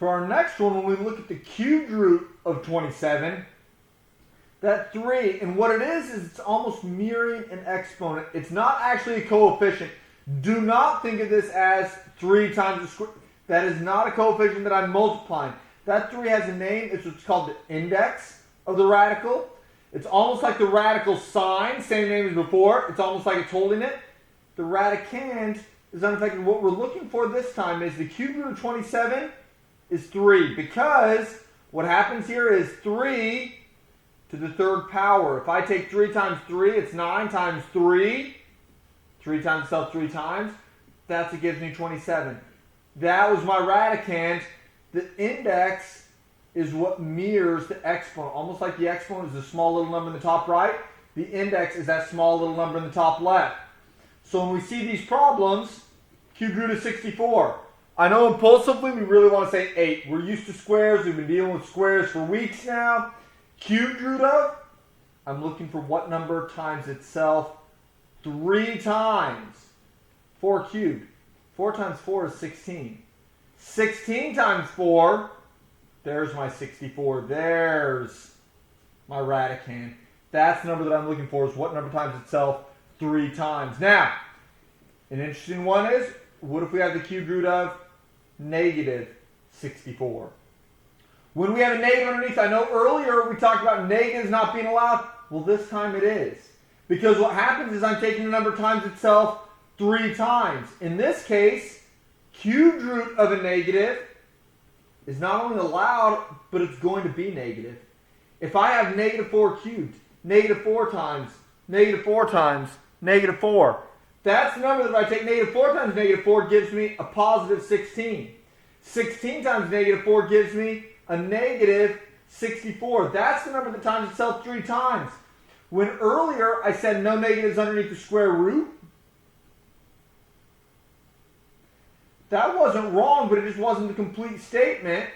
For our next one, when we look at the cubed root of 27, that 3, and what it is it's almost mirroring an exponent. It's not actually a coefficient. Do not think of this as 3 times the square. That is not a coefficient that I'm multiplying. That 3 has a name. It's what's called the index of the radical. It's almost like the radical sign, same name as before. It's almost like it's holding it. The radicand is unaffected. What we're looking for this time is the cube root of 27 is 3, because what happens here is 3 to the third power. If I take 3 times 3, it's 9 times 3. 3 times itself 3 times. That's what gives me 27. That was my radicand. The index is what mirrors the exponent. Almost like the exponent is a small little number in the top right. The index is that small little number in the top left. So when we see these problems, cube root of 64. I know impulsively we really want to say 8. We're used to squares. We've been dealing with squares for weeks now. Cubed root of, I'm looking for what number times itself 3 times. 4 cubed. 4 times 4 is 16. 16 times 4, there's my 64. There's my radicand. That's the number that I'm looking for, is what number times itself 3 times. Now, an interesting one is, what if we have the cube root of negative 64? When we have a negative underneath, I know earlier we talked about negatives not being allowed. Well, this time it is. Because what happens is I'm taking the number times itself 3 times. In this case, cubed root of a negative is not only allowed, but it's going to be negative. If I have negative 4 cubed, negative 4 times, negative 4 times, negative 4. That's the number that if I take negative 4 times negative 4 gives me a positive 16. 16 times negative 4 gives me a negative 64. That's the number that times itself 3 times. When earlier I said no negatives underneath the square root, that wasn't wrong, but it just wasn't a complete statement.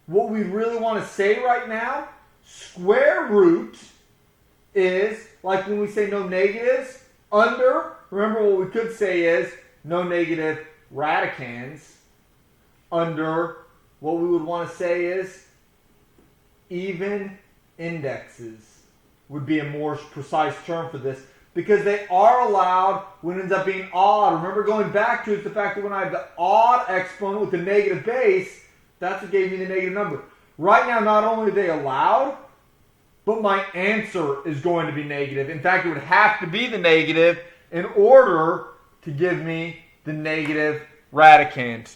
What we really want to say right now, square root is like when we say no negatives under, remember what we could say is no negative radicands under, what we would want to say is even indexes would be a more precise term for this, because they are allowed when it ends up being odd. Remember, going back to it, the fact that when I have the odd exponent with the negative base, that's what gave me the negative number. Right now, not only are they allowed, but my answer is going to be negative. In fact, it would have to be the negative in order to give me the negative radicand.